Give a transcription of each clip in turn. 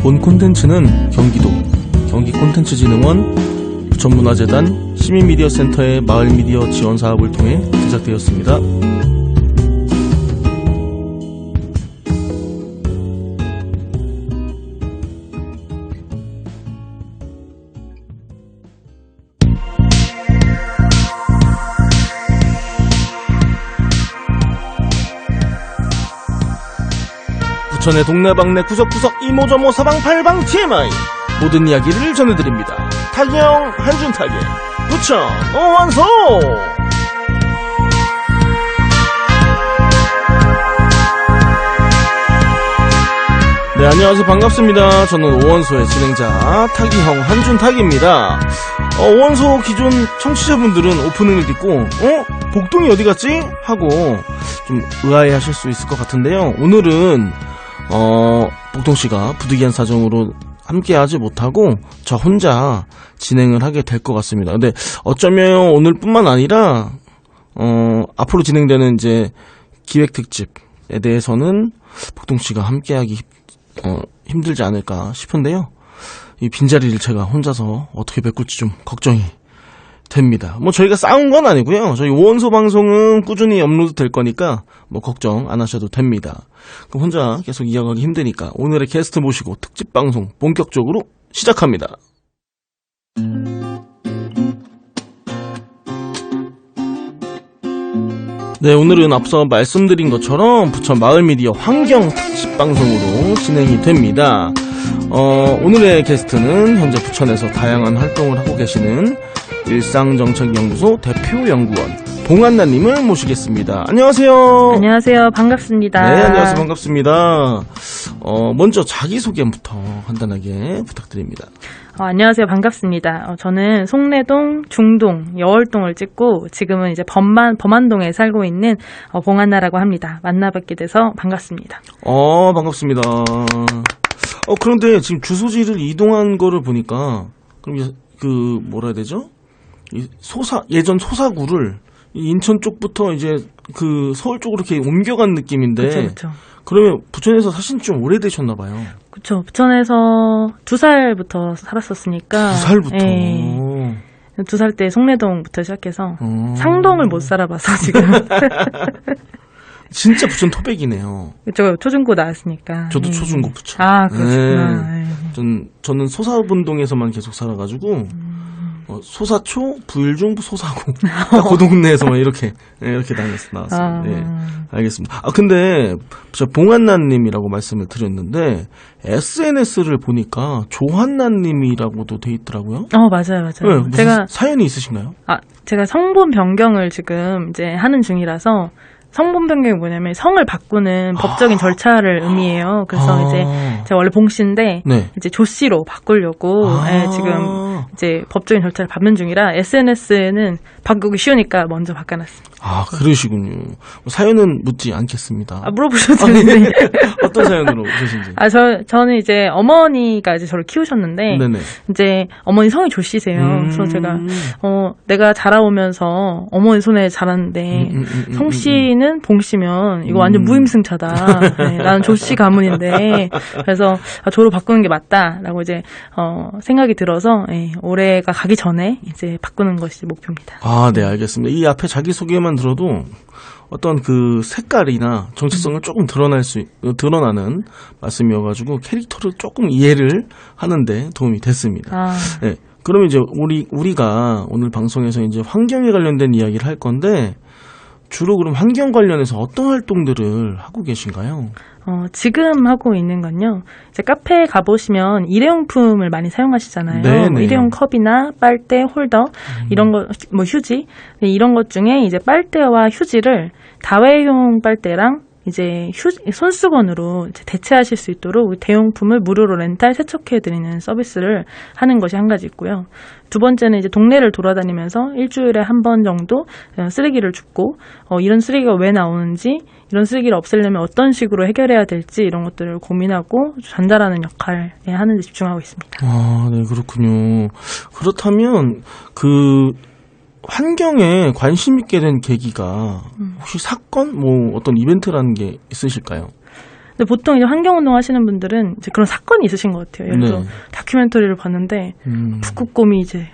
본 콘텐츠는 경기 콘텐츠진흥원, 부천문화재단, 시민미디어센터의 마을미디어 지원사업을 통해 제작되었습니다. 부천의 동네방네 구석구석 이모저모 사방팔방 TMI 모든 이야기를 전해드립니다. 타기형 한준타기 부천 오원소. 네, 안녕하세요. 반갑습니다. 저는 오원소의 진행자 타기형 한준타기입니다. 오원소 기존 청취자분들은 오프닝을 듣고 복동이 어디 갔지? 하고 좀 의아해 하실 수 있을 것 같은데요. 오늘은 복동씨가 부득이한 사정으로 함께하지 못하고 저 혼자 진행을 하게 될 것 같습니다. 근데 어쩌면 오늘뿐만 아니라 앞으로 진행되는 이제 기획 특집에 대해서는 복동씨가 함께하기 힘들지 않을까 싶은데요. 이 빈자리를 제가 혼자서 어떻게 메꿀지 좀 걱정이 됩니다. 뭐 저희가 싸운 건 아니고요. 저희 오원소 방송은 꾸준히 업로드 될 거니까 뭐 걱정 안 하셔도 됩니다. 그럼 혼자 계속 이어가기 힘드니까 오늘의 게스트 모시고 특집 방송 본격적으로 시작합니다. 네, 오늘은 앞서 말씀드린 것처럼 부천 마을미디어 환경 특집 방송으로 진행이 됩니다. 오늘의 게스트는 현재 부천에서 다양한 활동을 하고 계시는 일상정책연구소 대표연구원 봉한나님을 모시겠습니다. 안녕하세요. 안녕하세요. 반갑습니다. 네, 안녕하세요. 반갑습니다. 먼저 자기소개부터 간단하게 부탁드립니다. 안녕하세요. 반갑습니다. 저는 송내동, 중동, 여월동을 찍고 지금은 이제 범안동에 살고 있는 봉한나라고 합니다. 만나뵙게 돼서 반갑습니다. 반갑습니다. 그런데 지금 주소지를 이동한 거를 보니까 그럼 그 뭐라 해야 되죠? 예전 소사구를 인천 쪽부터 이제 그 서울 쪽으로 이렇게 옮겨간 느낌인데. 그렇죠. 그러면 부천에서 사신 지 좀 오래되셨나 봐요. 그렇죠. 부천에서 2살부터 살았었으니까. 2살부터. 네. 2살 때 송내동부터 시작해서 상동을 못 살아봐서 지금. 진짜 부천 토백이네요. 그렇죠. 초중고 나왔으니까. 저도 초중고 부천. 그렇구나. 네. 저는 소사분동에서만 계속 살아가지고 소사초, 부일중, 소사구 그 동네에서만 이렇게 나왔습니다. 네, 알겠습니다. 근데 저 봉한나님이라고 말씀을 드렸는데 SNS를 보니까 조한나님이라고도 돼 있더라고요. 맞아요. 네, 무슨 제가 사연이 있으신가요? 제가 성분 변경을 지금 이제 하는 중이라서. 성분 변경이 뭐냐면 성을 바꾸는 법적인 절차를 의미해요. 그래서 이제 제가 원래 봉씨인데 네. 이제 조씨로 바꾸려고 지금 이제 법적인 절차를 밟는 중이라 SNS에는 바꾸기 쉬우니까 먼저 바꿔놨습니다. 그러시군요. 사연은 묻지 않겠습니다. 물어보셔도 되는데 어떤 사연으로 오셨는지. 저는 이제 어머니가 이제 저를 키우셨는데 네네. 이제 어머니 성이 조씨세요. 그래서 제가 내가 자라오면서 어머니 손에 자랐는데 성씨는 봉씨면 이거 완전 무임승차다. 네, 나는 조씨 가문인데 그래서 조로 바꾸는 게 맞다라고 이제 생각이 들어서 올해가 가기 전에 이제 바꾸는 것이 목표입니다. 네, 알겠습니다. 이 앞에 자기 소개만 들어도 어떤 그 색깔이나 정체성을 조금 드러나는 말씀이어가지고 캐릭터를 조금 이해를 하는데 도움이 됐습니다. 네, 그러면 이제 우리가 오늘 방송에서 이제 환경에 관련된 이야기를 할 건데. 주로 그럼 환경 관련해서 어떤 활동들을 하고 계신가요? 지금 하고 있는 건요. 이제 카페에 가보시면 일회용품을 많이 사용하시잖아요. 네네. 일회용 컵이나 빨대, 홀더, 이런 거, 뭐 휴지. 이런 것 중에 이제 빨대와 휴지를 다회용 빨대랑 이제 손수건으로 이제 대체하실 수 있도록 대용품을 무료로 렌탈 세척해드리는 서비스를 하는 것이 한 가지 있고요. 두 번째는 이제 동네를 돌아다니면서 일주일에 한 번 정도 쓰레기를 줍고 이런 쓰레기가 왜 나오는지 이런 쓰레기를 없애려면 어떤 식으로 해결해야 될지 이런 것들을 고민하고 전달하는 역할에 하는 데 집중하고 있습니다. 네, 그렇군요. 그렇다면 환경에 관심 있게 된 계기가 혹시 사건, 어떤 이벤트라는 게 있으실까요? 근데 보통 이제 환경운동 하시는 분들은 이제 그런 사건이 있으신 것 같아요. 예를 들어 네. 다큐멘터리를 봤는데 북극곰이 이제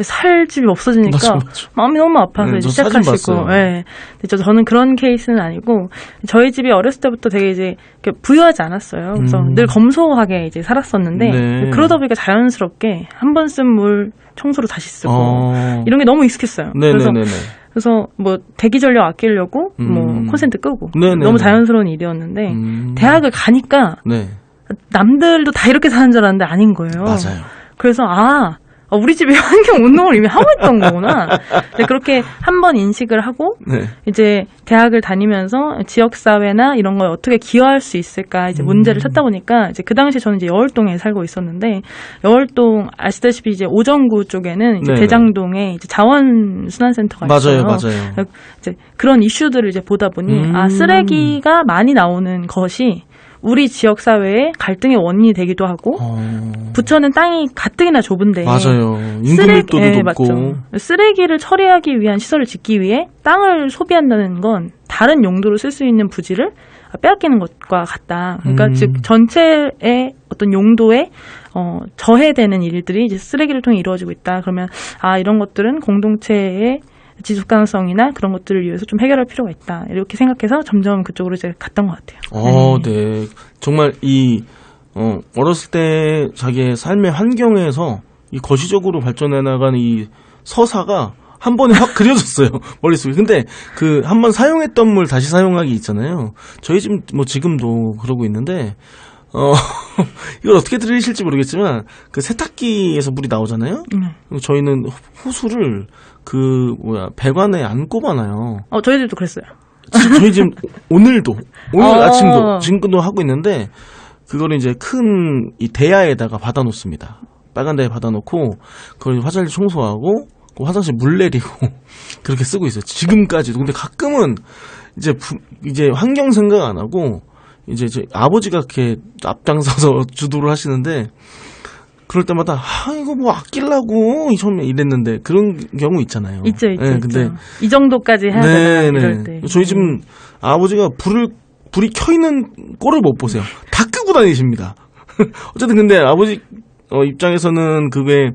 살집이 없어지니까 맞아. 마음이 너무 아파서 이제 저 사진 시작하시고. 봤어요. 네. 근데 저는 그런 케이스는 아니고 저희 집이 어렸을 때부터 되게 이제 이렇게 부유하지 않았어요. 그래서 늘 검소하게 이제 살았었는데 네. 그러다 보니까 자연스럽게 한 번 쓴 물 청소로 다시 쓰고 이런 게 너무 익숙했어요. 네네네네. 그래서 뭐 대기 전력 아끼려고 뭐 콘센트 끄고 네네네. 너무 자연스러운 일이었는데 대학을 가니까 네. 남들도 다 이렇게 사는 줄 알았는데 아닌 거예요. 맞아요. 그래서 우리 집이 환경 운동을 이미 하고 있던 거구나. 그렇게 한번 인식을 하고 네. 이제 대학을 다니면서 지역 사회나 이런 걸 어떻게 기여할 수 있을까 이제 문제를 찾다 보니까 이제 그 당시 저는 이제 여월동에 살고 있었는데 여월동 아시다시피 이제 오정구 쪽에는 이제 네네. 대장동에 이제 자원순환센터가 있어요. 맞아요. 이제 그런 이슈들을 이제 보다 보니 쓰레기가 많이 나오는 것이 우리 지역 사회의 갈등의 원인이 되기도 하고 부천은 땅이 가뜩이나 좁은데 맞아요. 인구 밀도도 높고 맞죠. 쓰레기를 처리하기 위한 시설을 짓기 위해 땅을 소비한다는 건 다른 용도로 쓸 수 있는 부지를 빼앗기는 것과 같다. 그러니까 즉 전체의 어떤 용도에 저해되는 일들이 이제 쓰레기를 통해 이루어지고 있다. 그러면 이런 것들은 공동체의 지속 가능성이나 그런 것들을 위해서 좀 해결할 필요가 있다. 이렇게 생각해서 점점 그쪽으로 이제 갔던 것 같아요. 네. 정말 어렸을 때 자기의 삶의 환경에서 이 거시적으로 발전해 나가는 이 서사가 한 번에 확 그려졌어요. 머릿속에. 근데 그 한 번 사용했던 물 다시 사용하기 있잖아요. 저희 집 뭐 지금도 그러고 있는데 이걸 어떻게 들으실지 모르겠지만 그 세탁기에서 물이 나오잖아요. 저희는 호수를 배관에 안 꼽아놔요. 저희 집도 그랬어요. 저희 집 오늘 아침도 지금도 하고 있는데 그거를 이제 큰 이 대야에다가 받아놓습니다. 빨간 대에 받아놓고 그걸 화장실 청소하고 그 화장실 물 내리고 그렇게 쓰고 있어요. 지금까지도. 근데 가끔은 이제 환경 생각 안 하고 이제 아버지가 이렇게 앞장서서 주도를 하시는데 그럴 때마다 이거 뭐 아끼려고 처음에 이랬는데 그런 경우 있잖아요. 있죠. 네, 근데 이 정도까지 해야 되나 이럴 때. 저희 집은 아버지가 불이 켜 있는 꼴을 못 보세요. 다 끄고 다니십니다. 어쨌든 근데 아버지 입장에서는 그게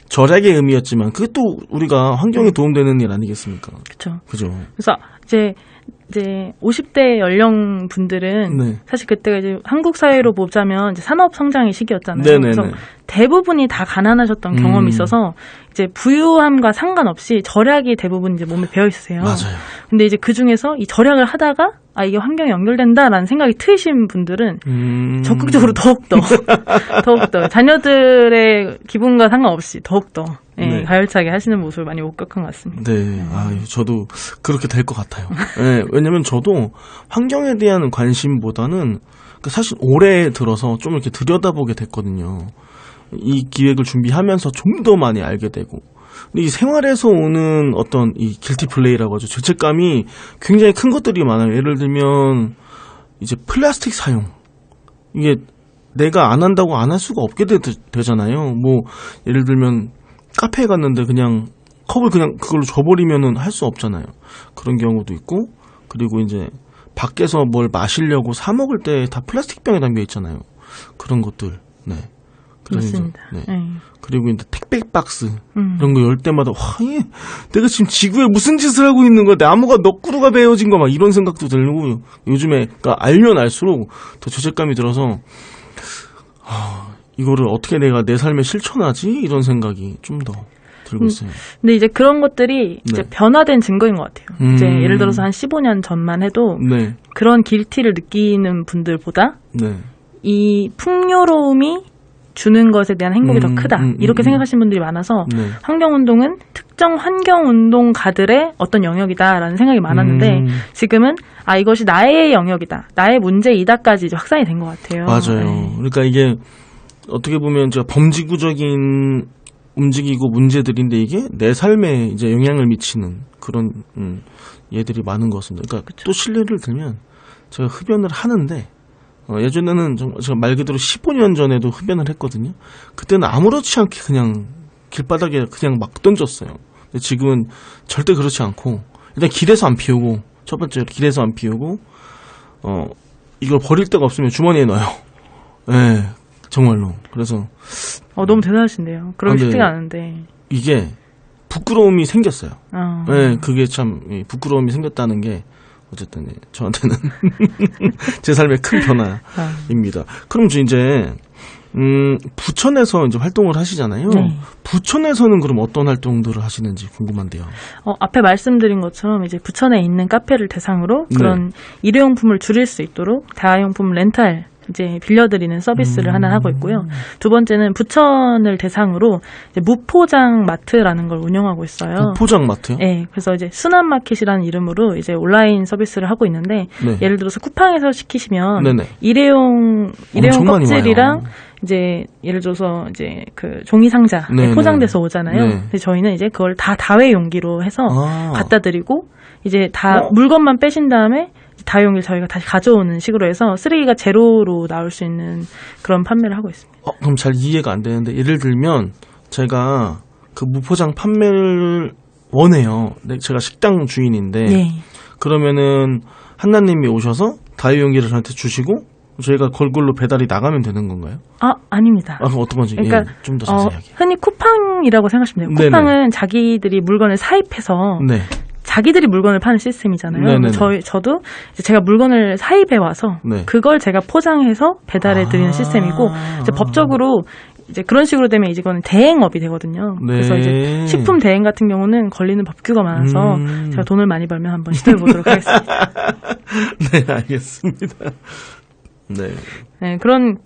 절약의 의미였지만 그게 또 우리가 환경에 도움되는 일 아니겠습니까? 그렇죠. 그죠. 그래서 이제 50대 연령 분들은 네. 사실 그때가 이제 한국 사회로 보자면 이제 산업 성장의 시기였잖아요. 네네네. 그래서 대부분이 다 가난하셨던 경험이 있어서 이제 부유함과 상관없이 절약이 대부분 이제 몸에 배어 있으세요. 맞아요. 근데 이제 그 중에서 이 절약을 하다가 이게 환경에 연결된다라는 생각이 트이신 분들은 적극적으로 더욱더 자녀들의 기분과 상관없이 더욱더 네. 가열차게 하시는 모습을 많이 목격한 것 같습니다. 네, 저도 그렇게 될 것 같아요. 네, 왜냐면 저도 환경에 대한 관심보다는 사실 올해 들어서 좀 이렇게 들여다보게 됐거든요. 이 기획을 준비하면서 좀 더 많이 알게 되고. 근데 이 생활에서 오는 어떤 이 길티 플레이라고 하죠. 죄책감이 굉장히 큰 것들이 많아요. 예를 들면 이제 플라스틱 사용. 이게 내가 안 한다고 안 할 수가 없게 되잖아요. 뭐 예를 들면 카페에 갔는데 그냥 컵을 그냥 그걸로 줘버리면은 할 수 없잖아요. 그런 경우도 있고, 그리고 이제 밖에서 뭘 마시려고 사 먹을 때 다 플라스틱 병에 담겨 있잖아요. 그런 것들. 네. 맞습니다. 네. 그리고 이제 택배 박스 이런 거 열 때마다 내가 지금 지구에 무슨 짓을 하고 있는 거야? 나무가 넋구루가 베어진 거 막 이런 생각도 들고 요즘에 그러니까 알면 알수록 더 죄책감이 들어서 이거를 어떻게 내가 내 삶에 실천하지? 이런 생각이 좀 더 들고 있어요. 근데 이제 그런 것들이 이제 변화된 증거인 것 같아요. 이제 예를 들어서 한 15년 전만 해도 그런 길티를 느끼는 분들보다 이 풍요로움이 주는 것에 대한 행복이 더 크다. 이렇게 생각하시는 분들이 많아서 환경운동은 특정 환경운동가들의 어떤 영역이다라는 생각이 많았는데 지금은 이것이 나의 영역이다. 나의 문제이다까지 이제 확산이 된 것 같아요. 맞아요. 네. 그러니까 이게 어떻게 보면 제가 범지구적인 움직이고 문제들인데 이게 내 삶에 이제 영향을 미치는 그런 얘들이 많은 것 같습니다. 그러니까 또 실례를 들면 제가 흡연을 하는데 예전에는 제가 말 그대로 15년 전에도 흡연을 했거든요. 그때는 아무렇지 않게 그냥 길바닥에 그냥 막 던졌어요. 근데 지금은 절대 그렇지 않고 일단 길에서 안 피우고 첫 번째로 길에서 안 피우고 이걸 버릴 데가 없으면 주머니에 넣어요. 네, 정말로. 그래서 너무 대단하신데요. 그러기 네. 쉽지가 않은데. 이게 부끄러움이 생겼어요. 네, 그게 참 부끄러움이 생겼다는 게 어쨌든 저한테는 제 삶의 큰 변화입니다. 그럼 이제 부천에서 이제 활동을 하시잖아요. 네. 부천에서는 그럼 어떤 활동들을 하시는지 궁금한데요. 앞에 말씀드린 것처럼 이제 부천에 있는 카페를 대상으로 그런 일회용품을 줄일 수 있도록 다용품 렌탈 이제 빌려드리는 서비스를 하나 하고 있고요. 두 번째는 부천을 대상으로 이제 무포장 마트라는 걸 운영하고 있어요. 무포장 마트요? 네, 그래서 이제 순환마켓이라는 이름으로 이제 온라인 서비스를 하고 있는데 네. 예를 들어서 쿠팡에서 시키시면 네네. 일회용 껍질이랑 이제 예를 들어서 이제 그 종이 상자 포장돼서 오잖아요. 네. 근데 저희는 이제 그걸 다 다회 용기로 해서 갖다 드리고 이제 다 물건만 빼신 다음에 다용기를 저희가 다시 가져오는 식으로 해서 쓰레기가 제로로 나올 수 있는 그런 판매를 하고 있습니다. 그럼 잘 이해가 안 되는데 예를 들면 제가 그 무포장 판매를 원해요. 제가 식당 주인인데 네. 그러면은 한나님이 오셔서 다용기를 저한테 주시고 저희가 걸걸로 배달이 나가면 되는 건가요? 아닙니다. 그럼 어떤 건지 그러니까 좀 더 자세하게. 흔히 쿠팡이라고 생각하시면 돼요. 쿠팡은 자기들이 물건을 사입해서 자기들이 물건을 파는 시스템이잖아요. 저도 이제 제가 물건을 사입해 와서 그걸 제가 포장해서 배달해 드리는 시스템이고 이제 법적으로 이제 그런 식으로 되면 이제 이거는 대행업이 되거든요. 그래서 이제 식품 대행 같은 경우는 걸리는 법규가 많아서 제가 돈을 많이 벌면 한번 시도해 보도록 하겠습니다. 네, 알겠습니다. 네, 그런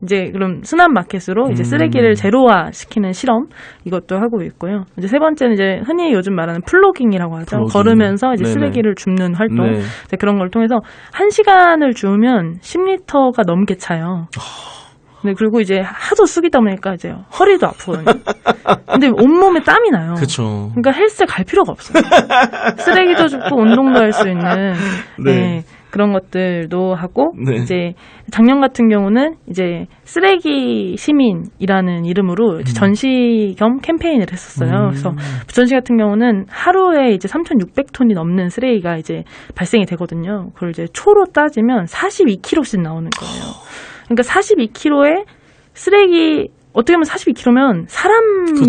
순환 마켓으로 이제 쓰레기를 제로화 시키는 실험 이것도 하고 있고요. 이제 세 번째는 이제 흔히 요즘 말하는 플로깅이라고 하죠. 걸으면서 이제 쓰레기를 줍는 활동. 이제 그런 걸 통해서 1시간을 주우면 10리터가 넘게 차요. 네, 그리고 이제 하도 쓰기다 보니까 이제 허리도 아프거든요. 근데 온몸에 땀이 나요. 그쵸. 그러니까 헬스에 갈 필요가 없어요. 쓰레기도 줍고 운동도 할 수 있는 그런 것들도 하고 이제 작년 같은 경우는 이제 쓰레기 시민이라는 이름으로 이제 전시 겸 캠페인을 했었어요. 그래서 부천시 같은 경우는 하루에 이제 3,600톤이 넘는 쓰레기가 이제 발생이 되거든요. 그걸 이제 초로 따지면 42kg씩 나오는 거예요. 그러니까 42kg의 쓰레기 어떻게 보면 42kg면 사람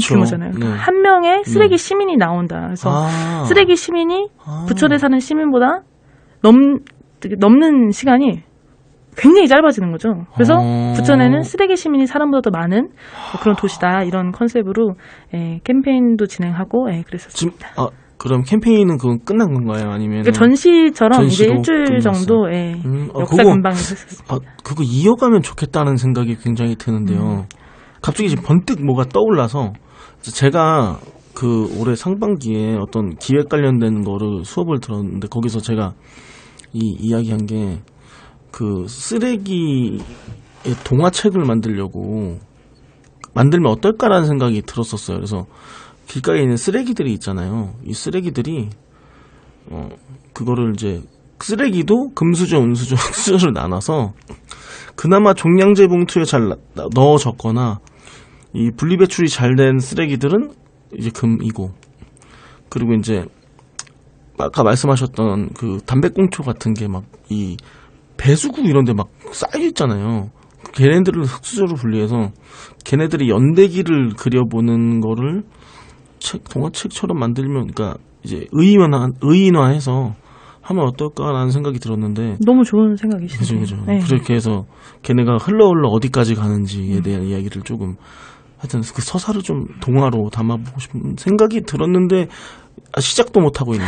규모잖아요. 그러니까 한 명의 쓰레기 시민이 나온다. 그래서 쓰레기 시민이 부천에 사는 시민보다 넘는 시간이 굉장히 짧아지는 거죠. 그래서 부천에는 쓰레기 시민이 사람보다 더 많은 그런 도시다. 이런 컨셉으로 캠페인도 진행하고 그랬었습니다. 그럼 캠페인은 그건 끝난 건가요? 아니면 그러니까 전시처럼 이제 일주일 정도 역사 근방에서 했었습니다. 그거 이어가면 좋겠다는 생각이 굉장히 드는데요. 갑자기 이제 번뜩 뭐가 떠올라서 제가 그 올해 상반기에 어떤 기획 관련된 거를 수업을 들었는데 거기서 제가 이야기한 게 그 쓰레기의 동화책을 만들면 어떨까라는 생각이 들었었어요. 그래서 길가에 있는 쓰레기들이 있잖아요. 이 쓰레기들이 그거를 이제 쓰레기도 금수저, 은수저, 흑수저를 나눠서 그나마 종량제 봉투에 잘 넣어졌거나 이 분리배출이 잘 된 쓰레기들은 이제 금이고 그리고 이제 아까 말씀하셨던 그 담배꽁초 같은 게 막 이 배수구 이런 데 막 쌓여 있잖아요. 걔네들을 흑수저로 분리해서 걔네들이 연대기를 그려보는 거를 동화책처럼 만들면 그러니까 이제 의인화해서 하면 어떨까라는 생각이 들었는데 너무 좋은 생각이시네요. 그죠. 그렇게 해서 걔네가 흘러 어디까지 가는지에 대한 이야기를 조금 하여튼 그 서사를 좀 동화로 담아보고 싶은 생각이 들었는데 시작도 못하고 있는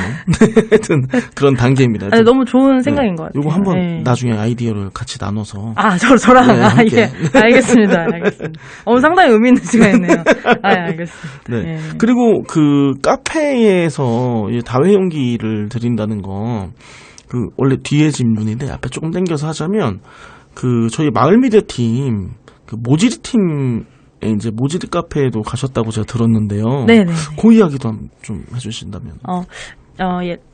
하여튼 그런 단계입니다. 너무 좋은 생각인 것 같아요. 이거 한번 나중에 아이디어를 같이 나눠서 저랑 알겠습니다. 상당히 의미 있는 시간이네요. 알겠습니다. 그리고 그 카페에서 다회용기를 드린다는 거 그 원래 뒤에 질문인데 앞에 조금 당겨서 하자면 그 저희 마을 미디어 팀 그 모지리 팀 이제 모지리 카페에도 가셨다고 제가 들었는데요. 네네. 그 이야기도 좀 해주신다면.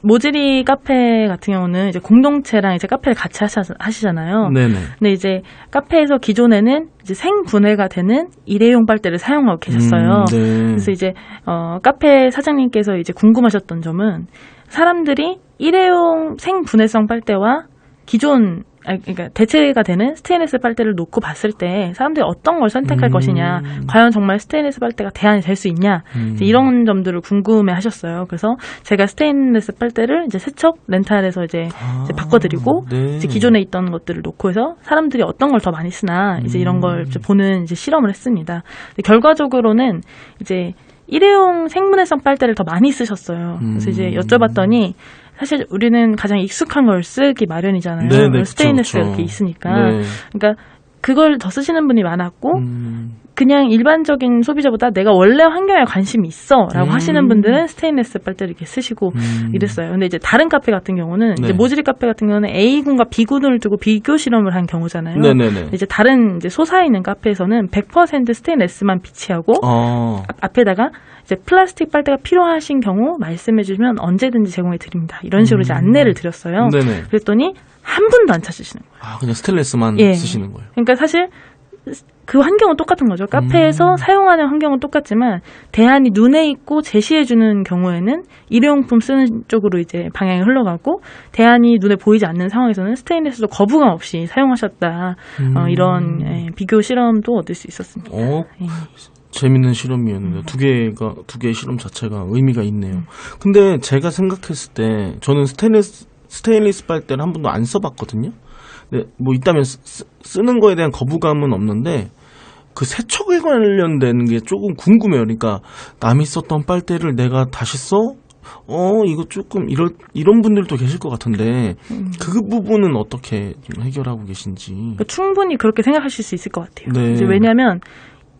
모지리 카페 같은 경우는 이제 공동체랑 이제 카페를 같이 하시잖아요. 네네. 근데 이제 카페에서 기존에는 이제 생분해가 되는 일회용 빨대를 사용하고 계셨어요. 그래서 이제 카페 사장님께서 이제 궁금하셨던 점은 사람들이 일회용 생분해성 빨대와 기존 그러니까 대체가 되는 스테인리스 빨대를 놓고 봤을 때 사람들이 어떤 걸 선택할 것이냐, 과연 정말 스테인리스 빨대가 대안이 될 수 있냐, 이제 이런 점들을 궁금해하셨어요. 그래서 제가 스테인리스 빨대를 이제 세척 렌탈에서 이제 바꿔드리고 네. 이제 기존에 있던 것들을 놓고 해서 사람들이 어떤 걸 더 많이 쓰나 이제 이런 걸 이제 보는 이제 실험을 했습니다. 근데 결과적으로는 이제 일회용 생분해성 빨대를 더 많이 쓰셨어요. 그래서 이제 여쭤봤더니 사실 우리는 가장 익숙한 걸 쓰기 마련이잖아요. 네네, 스테인리스가 그쵸. 이렇게 있으니까. 네. 그러니까 그걸 더 쓰시는 분이 많았고 그냥 일반적인 소비자보다 내가 원래 환경에 관심이 있어라고 하시는 분들은 스테인리스 빨대를 이렇게 쓰시고 이랬어요. 근데 이제 다른 카페 같은 경우는 네. 이제 모질이 카페 같은 경우는 A군과 B군을 두고 비교 실험을 한 경우잖아요. 네네네. 이제 다른 이제 소사에 있는 카페에서는 100% 스테인리스만 비치하고 앞에다가 이제 플라스틱 빨대가 필요하신 경우 말씀해 주시면 언제든지 제공해 드립니다. 이런 식으로 이제 안내를 드렸어요. 네네. 그랬더니 한 분도 안 찾으시는 거예요. 그냥 스테인리스만 예. 쓰시는 거예요. 그러니까 사실 그 환경은 똑같은 거죠. 카페에서 사용하는 환경은 똑같지만 대안이 눈에 있고 제시해 주는 경우에는 일회용품 쓰는 쪽으로 이제 방향이 흘러가고 대안이 눈에 보이지 않는 상황에서는 스테인리스도 거부감 없이 사용하셨다. 이런 비교 실험도 얻을 수 있었습니다. 예. 재밌는 실험이었는데 두 개의 실험 자체가 의미가 있네요. 근데 제가 생각했을 때 저는 스테인리스 빨대를 한 번도 안 써봤거든요. 근데 뭐 있다면 쓰는 거에 대한 거부감은 없는데 그 세척에 관련된 게 조금 궁금해요. 그러니까 남이 썼던 빨대를 내가 다시 써? 이거 조금 이런 분들도 계실 것 같은데 그 부분은 어떻게 좀 해결하고 계신지. 그러니까 충분히 그렇게 생각하실 수 있을 것 같아요. 네. 이제 왜냐하면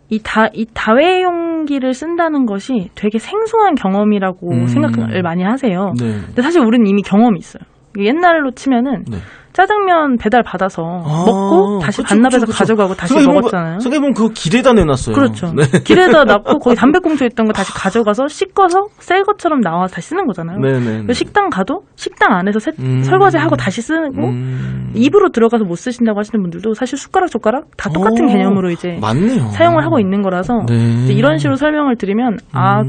이 다회용기를 쓴다는 것이 되게 생소한 경험이라고 생각을 많이 하세요. 네. 근데 사실 우리는 이미 경험이 있어요. 옛날로 치면은 네. 짜장면 배달 받아서 먹고 다시 반납해서 가져가고 다시 먹었잖아요. 생각해보면 그거 길에다 내놨어요. 그렇죠. 네. 길에다 놨고 거기 담배꽁초 있던 거 다시 가져가서 씻어서 새 것처럼 나와서 다시 쓰는 거잖아요. 네네. 식당 가도 식당 안에서 설거지하고 다시 쓰고 입으로 들어가서 못 쓰신다고 하시는 분들도 사실 숟가락 젓가락 다 똑같은 개념으로 이제 맞네요. 사용을 하고 있는 거라서 네. 이제 이런 식으로 설명을 드리면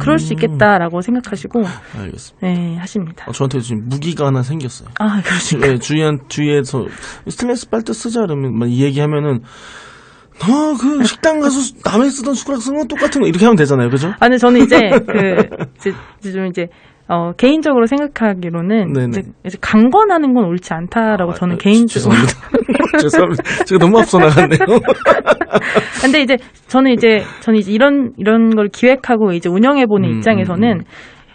그럴 수 있겠다라고 생각하시고 알겠습니다. 네, 하십니다. 저한테 지금 무기가 하나 생겼어요. 그렇습니까? 네, 주위에서 스테인리스 빨대 쓰자 그러면 막 이 얘기하면은 그 식당 가서 남의 쓰던 숟가락 쓰는 건 똑같은 거 이렇게 하면 되잖아요, 그죠? 근데 저는 이제 좀 개인적으로 생각하기로는 이제 강권하는 건 옳지 않다라고 저는 개인적으로 죄송합니다. 제가 너무 앞서 나갔네요. 근데 이제 저는 이제 이런 걸 기획하고 이제 운영해 보는 입장에서는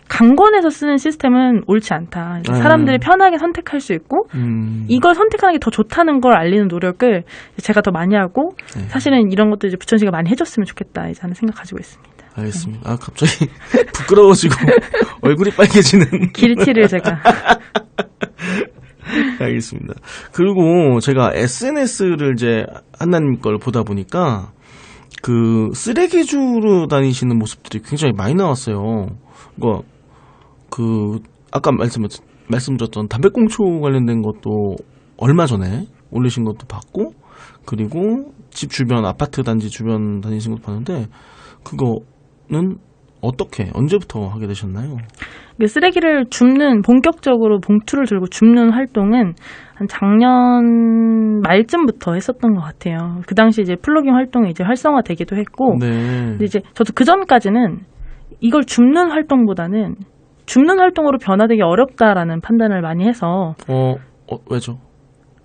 강권해서 쓰는 시스템은 옳지 않다. 사람들이 편하게 선택할 수 있고 이걸 선택하는 게 더 좋다는 걸 알리는 노력을 제가 더 많이 하고 사실은 이런 것도 이제 부천시가 많이 해줬으면 좋겠다 이제 하는 생각 가지고 있습니다. 알겠습니다. 갑자기 부끄러워지고 얼굴이 빨개지는 길티를 제가. 알겠습니다. 그리고 제가 SNS를 이제 한나님 걸 보다 보니까 그 쓰레기 주로 다니시는 모습들이 굉장히 많이 나왔어요. 아까 말씀드렸던 담배꽁초 관련된 것도 얼마 전에 올리신 것도 봤고, 그리고 집 주변, 아파트 단지 주변 다니신 것도 봤는데, 그거는 언제부터 하게 되셨나요? 쓰레기를 본격적으로 봉투를 들고 줍는 활동은 한 작년 말쯤부터 했었던 것 같아요. 그 당시 이제 플로깅 활동이 이제 활성화되기도 했고, 근데 이제 저도 그 전까지는 이걸 줍는 활동보다는 줍는 활동으로 변화되기 어렵다라는 판단을 많이 해서. 왜죠?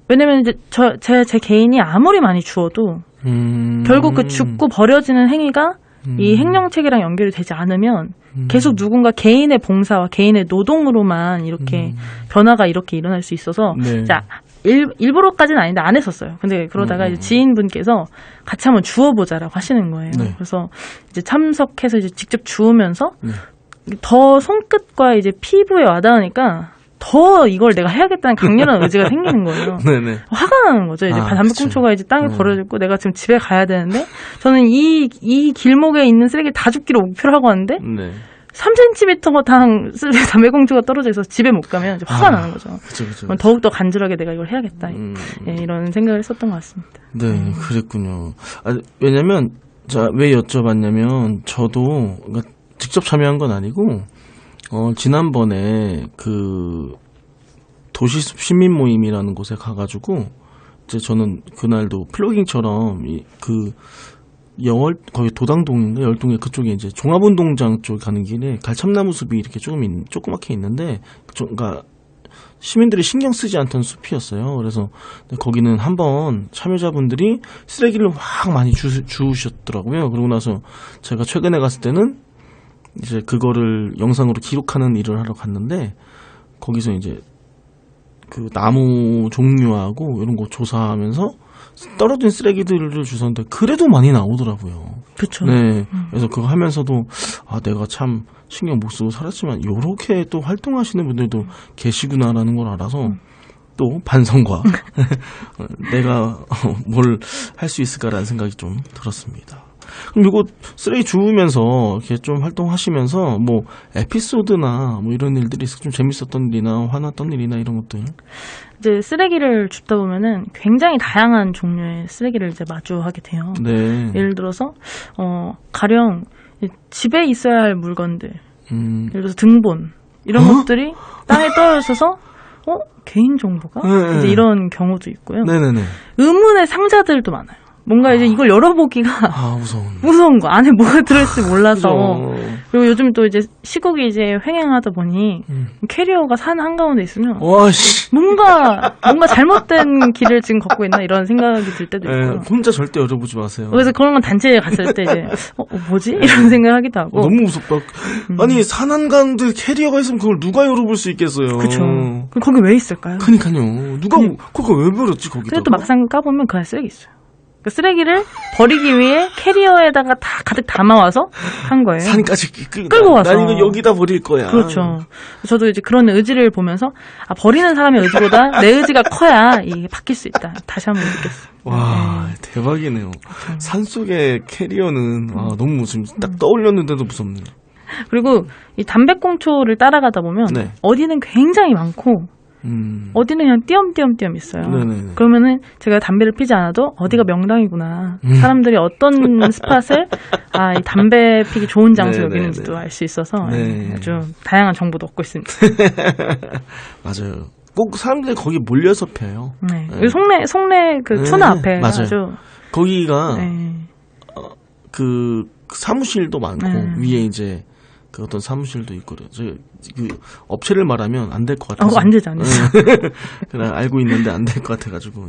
왜냐면 이제 제 개인이 아무리 많이 주워도 결국 그 줍고 버려지는 행위가 이 행정체계랑 연결이 되지 않으면 계속 누군가 개인의 봉사와 개인의 노동으로만 이렇게 변화가 이렇게 일어날 수 있어서 자, 일부러까지는 아닌데 안 했었어요. 근데 그러다가 이제 지인분께서 같이 한번 주워보자라고 하시는 거예요. 그래서 이제 참석해서 이제 직접 주우면서 더 손끝과 이제 피부에 와닿으니까 더 이걸 내가 해야겠다는 강렬한 의지가 생기는 거예요. 네네. 화가 나는 거죠. 이제 담배꽁초가 이제 땅에 버려졌고 내가 지금 집에 가야 되는데 저는 이 길목에 있는 쓰레기 다 줍기로 목표를 하고 왔는데 3cm 당 담배꽁초가 떨어져 있어서 집에 못 가면 이제 화가 나는 거죠. 그쵸. 더욱더 간절하게 내가 이걸 해야겠다. 이런 생각을 했었던 것 같습니다. 네, 그랬군요. 왜냐면 왜 여쭤봤냐면 저도 직접 참여한 건 아니고 지난번에 그 도시숲 시민 모임이라는 곳에 가가지고 이제 저는 그날도 플로깅처럼 거기 도당동인가 열동에 그쪽에 이제 종합운동장 쪽 가는 길에 갈참나무 숲이 이렇게 조그맣게 있는데, 그러니까 시민들이 신경 쓰지 않던 숲이었어요. 그래서 거기는 한번 참여자분들이 쓰레기를 확 많이 주우셨더라고요. 그러고 나서 제가 최근에 갔을 때는 이제 그거를 영상으로 기록하는 일을 하러 갔는데, 거기서 이제 그 나무 종류하고 이런 거 조사하면서 떨어진 쓰레기들을 주웠는데 그래도 많이 나오더라고요. 그렇죠. 네. 그래서 그거 하면서도 내가 참 신경 못 쓰고 살았지만 요렇게 또 활동하시는 분들도 계시구나라는 걸 알아서 또 반성과 내가 뭘 할 수 있을까라는 생각이 좀 들었습니다. 그럼 이거 쓰레기 주우면서 이렇게 좀 활동하시면서 뭐 에피소드나 뭐 이런 일들이 있어 좀 재밌었던 일이나 화났던 일이나 이런 것들. 이제 쓰레기를 줍다 보면은 굉장히 다양한 종류의 쓰레기를 이제 마주하게 돼요. 네. 예를 들어서 가령 집에 있어야 할 물건들, 예를 들어서 등본 이런 것들이 땅에 떨어져서 개인 정보가 네. 이제 이런 경우도 있고요. 네네네. 의문의 상자들도 많아요. 뭔가 이제 이걸 열어보기가 무서운 거. 안에 뭐가 들어있을지 몰라서. 그리고 요즘 또 이제 시국이 이제 횡행하다 보니 캐리어가 산 한가운데 있으면 와씨. 뭔가 잘못된 길을 지금 걷고 있나 이런 생각이 들 때도 있고. 혼자 절대 열어보지 마세요. 그래서 그런 건 단체에 갔을 때 이제 뭐지? 이런 생각하기도 하고. 너무 무섭다. 아니 산 한가운데 캐리어가 있으면 그걸 누가 열어볼 수 있겠어요. 그렇죠. 거기 왜 있을까요? 그러니까요. 누가 그걸 왜 버렸지 거기다? 근데 또 막상 까보면 그 안에 쓰레기 있어요. 쓰레기를 버리기 위해 캐리어에다가 다 가득 담아와서 한 거예요. 산까지 끌고 와서. 난 이거 여기다 버릴 거야. 그렇죠. 저도 이제 그런 의지를 보면서 버리는 사람의 의지보다 내 의지가 커야 이게 바뀔 수 있다. 다시 한번 느꼈어요. 와, 대박이네요. 그렇죠. 산속의 캐리어는 너무 무섭습니다. 딱 떠올렸는데도 무섭네요. 그리고 이 담배꽁초를 따라가다 보면 네. 어디는 굉장히 많고 어디는 그냥 띄엄띄엄 있어요. 네네네. 그러면은 제가 담배를 피지 않아도 어디가 명당이구나. 사람들이 어떤 스팟을 이 담배 피기 좋은 장소 여기는지도 알 수 있어서 아주 다양한 정보도 얻고 있습니다. 맞아요. 꼭 사람들이 거기 몰려서 펴요. 네. 송내 그 투나 앞에 아주 거기가 그 사무실도 많고 위에 이제 그 어떤 사무실도 있고 그 업체를 말하면 안 될 것 같아서. 안 되죠. 그냥 알고 있는데 안 될 것 같아가지고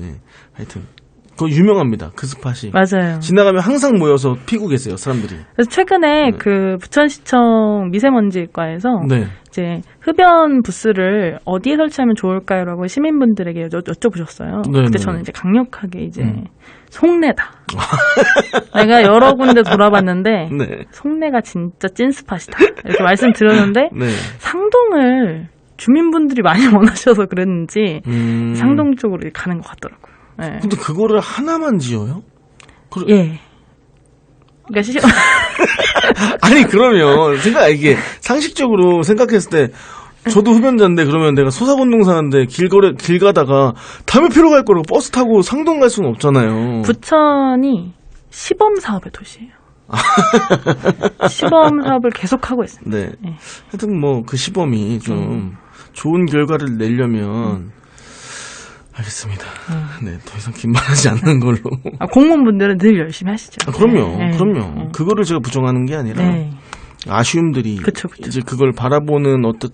하여튼 그거 유명합니다. 그 스팟이. 맞아요. 지나가면 항상 모여서 피고 계세요, 사람들이. 그래서 최근에 그 부천시청 미세먼지과에서 이제 흡연 부스를 어디에 설치하면 좋을까요라고 시민분들에게 여쭤보셨어요. 그때 저는 이제 강력하게 이제 송내다. 내가 여러 군데 돌아봤는데 송내가 진짜 찐 스팟이다. 이렇게 말씀드렸는데 상동을 주민분들이 많이 원하셔서 그랬는지 상동 쪽으로 가는 것 같더라고요. 네. 근데 그거를 하나만 지어요? 예. 그러니까 아니 그러면 이게 상식적으로 생각했을 때 저도 흡연자인데 그러면 내가 소사본동 사는데 길 가다가 담배 피러 갈 거라고 버스 타고 상동 갈 수는 없잖아요. 부천이 시범 사업의 도시예요. 시범 사업을 계속하고 있습니다. 네. 하여튼 뭐 그 시범이 좀 좋은 결과를 내려면 알겠습니다. 네, 더 이상 긴 말하지 않는 걸로. 공무원분들은 늘 열심히 하시죠. 그럼요. 그거를 제가 부정하는 게 아니라 아쉬움들이 그쵸. 이제 그걸 바라보는 어떤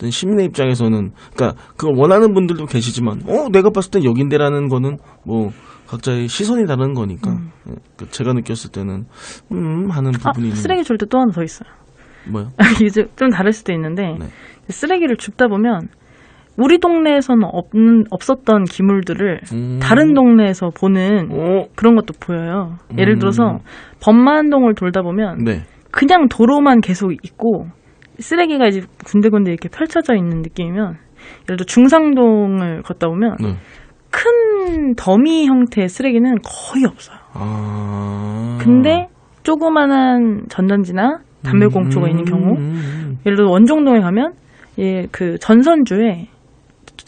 시민의 입장에서는 그러니까 그걸 원하는 분들도 계시지만 내가 봤을 땐 여긴데라는 거는 뭐 각자의 시선이 다른 거니까 제가 느꼈을 때는 하는 부분이 있는. 쓰레기 줄 때 또 하나 더 있어요. 뭐요? 이제 좀 다를 수도 있는데 쓰레기를 줍다 보면 우리 동네에서는 없었던 기물들을 다른 동네에서 보는 그런 것도 보여요. 예를 들어서 범만동을 돌다 보면 그냥 도로만 계속 있고 쓰레기가 이제 군데군데 이렇게 펼쳐져 있는 느낌이면 예를 들어 중상동을 걷다 보면 큰 더미 형태의 쓰레기는 거의 없어요. 근데 조그만한 전단지나 담배꽁초가 있는 경우 예를 들어 원종동에 가면 그 전선주에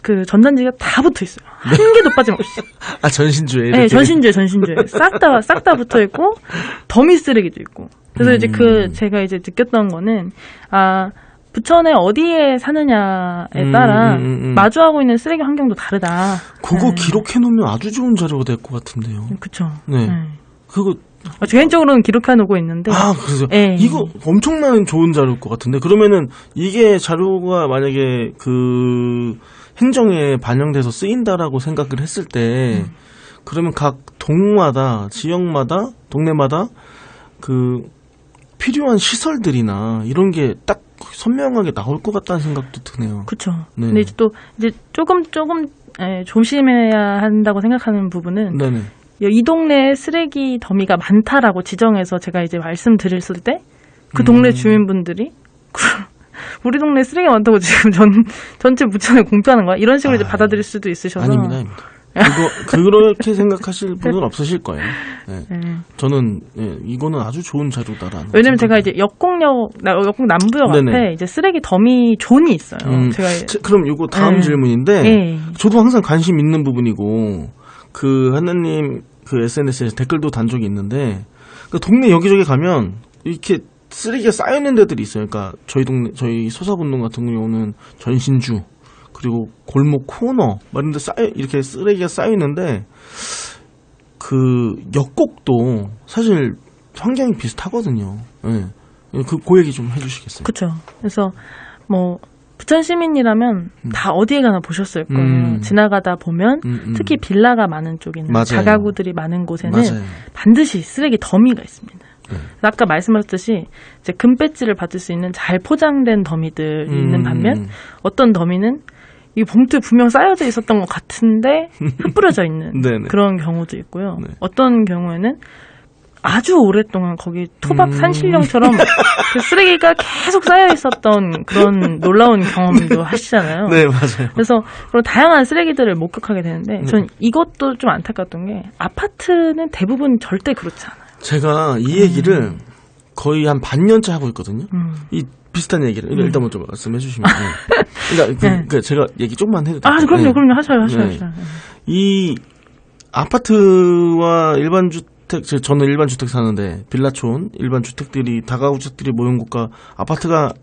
그 전단지가 다 붙어 있어요. 한 개도 빠짐없이. 전신주에? 네, 전신주에. 싹 다 붙어 있고, 더미 쓰레기도 있고. 그래서 이제 제가 이제 느꼈던 거는, 부천에 어디에 사느냐에 따라 마주하고 있는 쓰레기 환경도 다르다. 그거 기록해놓으면 아주 좋은 자료가 될 것 같은데요. 그렇죠. 네. 그거 개인적으로는 기록해놓고 있는데. 그래서 이거 엄청난 좋은 자료일 것 같은데 그러면은 이게 자료가 만약에 그 행정에 반영돼서 쓰인다라고 생각을 했을 때 그러면 각 동마다 지역마다 동네마다 그 필요한 시설들이나 이런 게 딱 선명하게 나올 것 같다는 생각도 드네요. 그렇죠. 네. 근데 이제 또 이제 조금 조심해야 한다고 생각하는 부분은 네네. 이 동네에 쓰레기 더미가 많다라고 지정해서 제가 이제 말씀드렸을 때 그 동네 주민분들이 우리 동네 쓰레기가 많다고 지금 전체 부천에 공표하는 거야? 이런 식으로 이제 받아들일 수도 있으셔서. 아닙니다. 그렇게 생각하실 분은 없으실 거예요. 네. 저는 이거는 아주 좋은 자료다라는. 왜냐면 제가 이제 역곡 남부역 네네. 앞에 이제 쓰레기 더미 존이 있어요. 그럼 이거 다음 질문인데 저도 항상 관심 있는 부분이고 그 하느님 그 SNS에 댓글도 단 적이 있는데 그 동네 여기저기 가면 이렇게 쓰레기가 쌓여 있는 데들이 있어요. 그러니까 저희 소사분동 같은 경우는 전신주 그리고 골목 코너 이런 데 이렇게 쓰레기가 쌓여 있는데 그 역곡도 사실 환경이 비슷하거든요. 네. 그 얘기 좀 해주시겠어요? 그렇죠. 그래서 뭐 부천 시민이라면 다 어디에 가나 보셨을 거예요. 지나가다 보면 특히 빌라가 많은 쪽이나 맞아요. 자가구들이 많은 곳에는 맞아요. 반드시 쓰레기 더미가 있습니다. 아까 말씀하셨듯이 이제 금배지를 받을 수 있는 잘 포장된 더미들이 있는 반면 어떤 더미는 이 봉투에 분명 쌓여져 있었던 것 같은데 흩뿌려져 있는 그런 경우도 있고요. 네. 어떤 경우에는 아주 오랫동안 거기 토박 산신령처럼 그 쓰레기가 계속 쌓여 있었던 그런 놀라운 경험도 하시잖아요. 네, 맞아요. 그래서 그런 다양한 쓰레기들을 목격하게 되는데 전 이것도 좀 안타까웠던 게 아파트는 대부분 절대 그렇지 않아요. 제가 이 얘기를 거의 한 반년째 하고 있거든요. 이 비슷한 얘기를 일단 먼저 말씀해 주시면. 그러니까 제가 얘기 조금만 해도 될까요? 그럼요. 하셔요. 이 아파트와 일반 주택, 저는 일반 주택 사는데 빌라촌, 일반 주택들이 다가구 주택들이 모인 곳과 아파트가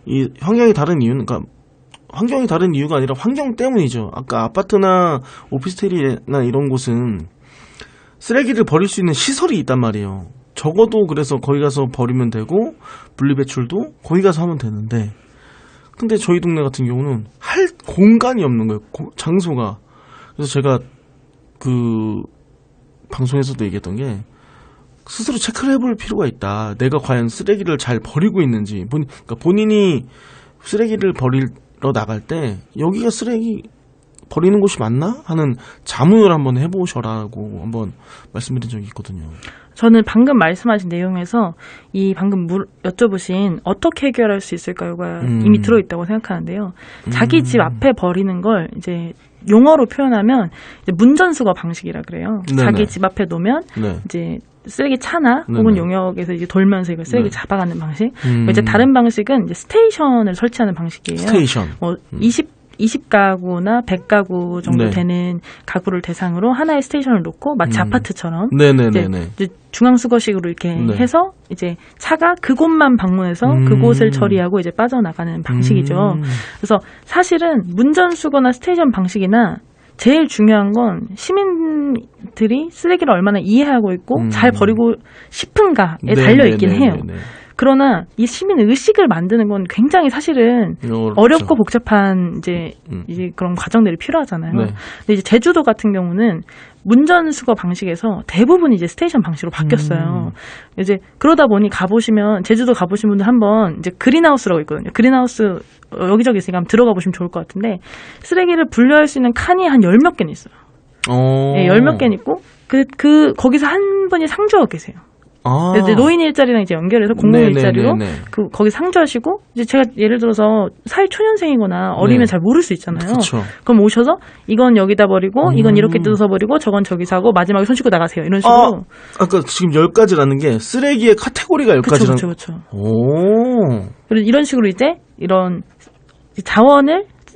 이 환경이 다른 이유는 그러니까 환경이 다른 이유가 아니라 환경 때문이죠. 아까 아파트나 오피스텔이나 이런 곳은 쓰레기를 버릴 수 있는 시설이 있단 말이에요. 적어도 그래서 거기 가서 버리면 되고 분리배출도 거기 가서 하면 되는데 근데 저희 동네 같은 경우는 할 공간이 없는 거예요. 장소가. 그래서 제가 그 방송에서도 얘기했던 게 스스로 체크를 해볼 필요가 있다. 내가 과연 쓰레기를 잘 버리고 있는지 그러니까 본인이 쓰레기를 버리러 나갈 때 여기가 쓰레기 버리는 곳이 맞나? 하는 자문을 한번 해보셔라고 한번 말씀드린 적이 있거든요. 저는 방금 말씀하신 내용에서 이 방금 여쭤보신 어떻게 해결할 수 있을까요가 이미 들어있다고 생각하는데요. 자기 집 앞에 버리는 걸 이제 용어로 표현하면 이제 문전수거 방식이라 그래요. 네네. 자기 집 앞에 놓으면 이제 쓰레기 차나 혹은 용역에서 이제 돌면서 이걸 쓰레기 잡아가는 방식. 이제 다른 방식은 이제 스테이션을 설치하는 방식이에요. 스테이션. 20가구나 100가구 정도 되는 가구를 대상으로 하나의 스테이션을 놓고 마치 아파트처럼 이제 중앙수거식으로 이렇게 해서 이제 차가 그곳만 방문해서 그곳을 처리하고 이제 빠져나가는 방식이죠. 그래서 사실은 문전수거나 스테이션 방식이나 제일 중요한 건 시민들이 쓰레기를 얼마나 이해하고 있고 잘 버리고 싶은가에 달려있긴 해요. 그러나 이 시민 의식을 만드는 건 굉장히 사실은 어렵고 복잡한 이제 그런 과정들이 필요하잖아요. 근데 이제 제주도 같은 경우는 문전수거 방식에서 대부분 이제 스테이션 방식으로 바뀌었어요. 이제 그러다 보니 제주도 가보신 분들 한번 이제 그린하우스라고 있거든요. 그린하우스 여기저기 있으니까 한번 들어가 보시면 좋을 것 같은데 쓰레기를 분류할 수 있는 칸이 한 10몇 개는 있어요. 네, 10몇 개는 있고 거기서 한 분이 상주하고 계세요. 이제 노인 일자리랑 이제 연결해서 공공 일자리로 거기 상주하시고 이제 제가 예를 들어서 사회 초년생이거나 어리면 잘 모를 수 있잖아요. 그쵸. 그럼 오셔서 이건 여기다 버리고 이건 이렇게 뜯어서 버리고 저건 저기서 하고 마지막에 손 씻고 나가세요. 이런 식으로. 아까 지금 10가지라는 게 쓰레기의 카테고리가 10가지라는. 그렇죠. 오. 그래서 이런 식으로 이제 이런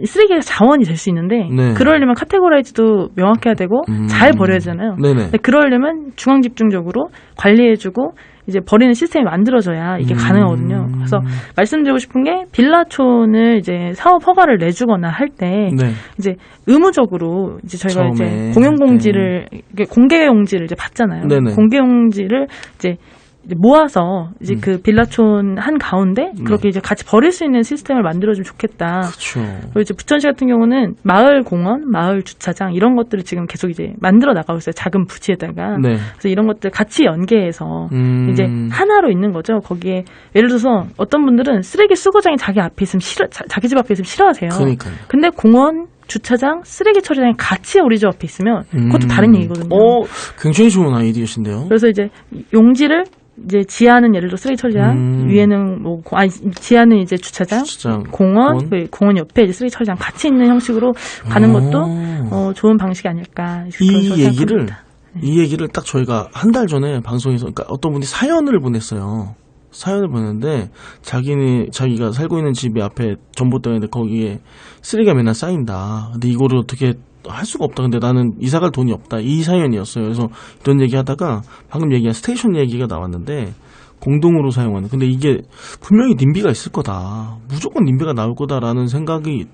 쓰레기가 자원이 될 수 있는데 그러려면 카테고라이즈도 명확해야 되고 잘 버려야 되잖아요. 근데 그러려면 중앙 집중적으로 관리해주고 이제 버리는 시스템이 만들어져야 이게 가능하거든요. 그래서 말씀드리고 싶은 게 빌라촌을 이제 사업 허가를 내주거나 할 때 네. 이제 의무적으로 이제 저희가 처음에 이제 공용공지를 이게 공개용지를 이제 받잖아요. 네네. 공개용지를 이제 모아서 이제 그 빌라촌 한 가운데 그렇게 이제 같이 버릴 수 있는 시스템을 만들어주면 좋겠다. 그렇죠. 그리고 이제 부천시 같은 경우는 마을 공원, 마을 주차장 이런 것들을 지금 계속 이제 만들어 나가고 있어요. 작은 부지에다가. 네. 그래서 이런 것들 같이 연계해서 이제 하나로 있는 거죠. 거기에 예를 들어서 어떤 분들은 쓰레기 수거장이 자기 앞에 있으면 자기 집 앞에 있으면 싫어하세요. 그러니까요. 근데 공원, 주차장, 쓰레기 처리장이 같이 우리 집 앞에 있으면 그것도 다른 얘기거든요. 굉장히 좋은 아이디어신데요. 그래서 이제 용지를 이제 지하는 예를 들어 쓰레기 처리장, 위에는 지하는 이제 주차장, 공원 옆에 이제 쓰레기 처리장 같이 있는 형식으로 가는 것도 좋은 방식이 아닐까. 이 얘기를 딱 저희가 한 달 전에 방송에서, 그러니까 어떤 분이 사연을 보냈어요. 사연을 보냈는데 자기가 살고 있는 집 앞에 전봇대인데 거기에 쓰레기가 맨날 쌓인다. 근데 이거를 어떻게 할 수가 없다. 근데 나는 이사 갈 돈이 없다. 이 사연이었어요. 그래서 이런 얘기 하다가 방금 얘기한 스테이션 얘기가 나왔는데 공동으로 사용하는. 근데 이게 분명히 님비가 있을 거다. 무조건 님비가 나올 거다라는 생각이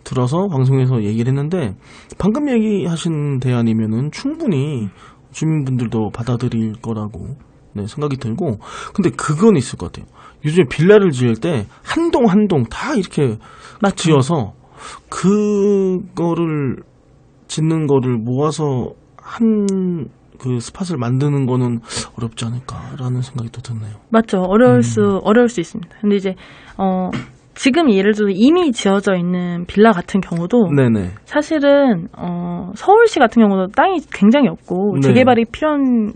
들어서 방송에서 얘기를 했는데 방금 얘기하신 대안이면은 충분히 주민분들도 받아들일 거라고 생각이 들고. 근데 그건 있을 것 같아요. 요즘에 빌라를 지을 때 한 동 한 동 다 이렇게 지어서 그거를 짓는 거를 모아서 한 그 스팟을 만드는 거는 어렵지 않을까라는 생각이 또 드네요. 맞죠. 어려울 수 있습니다. 근데 이제 지금 예를 들어 이미 지어져 있는 빌라 같은 경우도 네네. 사실은 서울시 같은 경우도 땅이 굉장히 없고 네.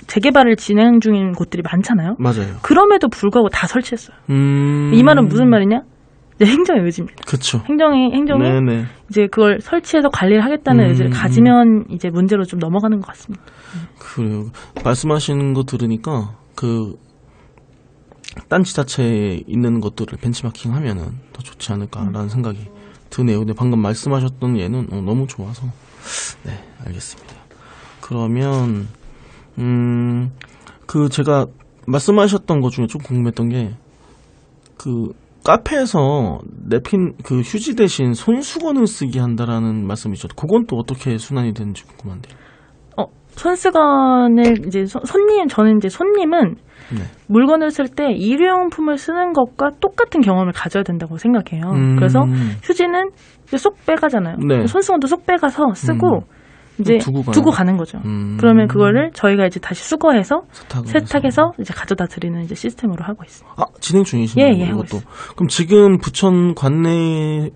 재개발을 진행 중인 곳들이 많잖아요. 맞아요. 그럼에도 불구하고 다 설치했어요. 이 말은 무슨 말이냐? 이제 행정의 의지입니다. 그렇죠. 행정이 네네. 이제 그걸 설치해서 관리를 하겠다는 의지를 가지면 이제 문제로 좀 넘어가는 것 같습니다. 그래요. 말씀하시는 거 들으니까 그 딴 지자체에 있는 것들을 벤치마킹 하면은 더 좋지 않을까라는 생각이 드네요. 근데 방금 말씀하셨던 예는 너무 좋아서 네, 알겠습니다. 그러면 그 제가 말씀하셨던 것 중에 좀 궁금했던 게 그 카페에서 냅킨 그 휴지 대신 손수건을 쓰게 한다라는 말씀이죠. 그건 또 어떻게 순환이 되는지 궁금한데요. 손수건을 이제 저는 이제 손님은 네. 물건을 쓸 때 일회용품을 쓰는 것과 똑같은 경험을 가져야 된다고 생각해요. 그래서 휴지는 쏙 빼가잖아요. 네. 손수건도 쏙 빼가서 쓰고 이제 두고 가는 거죠. 그러면 그거를 저희가 이제 다시 수거해서 세탁해서 이제 가져다 드리는 이제 시스템으로 하고 있습니다. 진행 중이시네요. 예, 하고 있습니다. 그럼 지금 부천 관내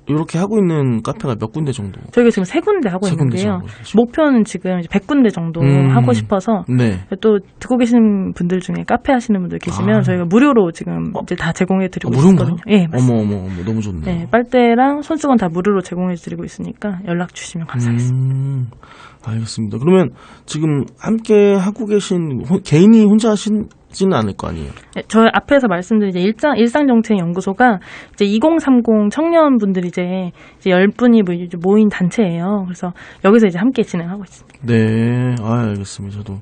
이렇게 하고 있는 카페가 몇 군데 정도? 저희가 지금 3군데 하고 있는데요. 목표는 지금 이제 100군데 정도 하고 싶어서 또 듣고 계신 분들 중에 카페 하시는 분들 계시면 저희가 무료로 지금 이제 다 제공해 드리고 있거든요. 예, 맞습니다. 어머, 너무 좋네요. 네, 빨대랑 손수건 다 무료로 제공해 드리고 있으니까 연락 주시면 감사하겠습니다. 알겠습니다. 그러면 지금 함께 하고 계신 개인이 혼자 하시지는 않을 거 아니에요? 네, 저희 앞에서 말씀드린 이제 일상정책연구소가 이제 2030 청년분들이 이제 10분이 모인 단체예요. 그래서 여기서 이제 함께 진행하고 있습니다. 네, 알겠습니다. 저도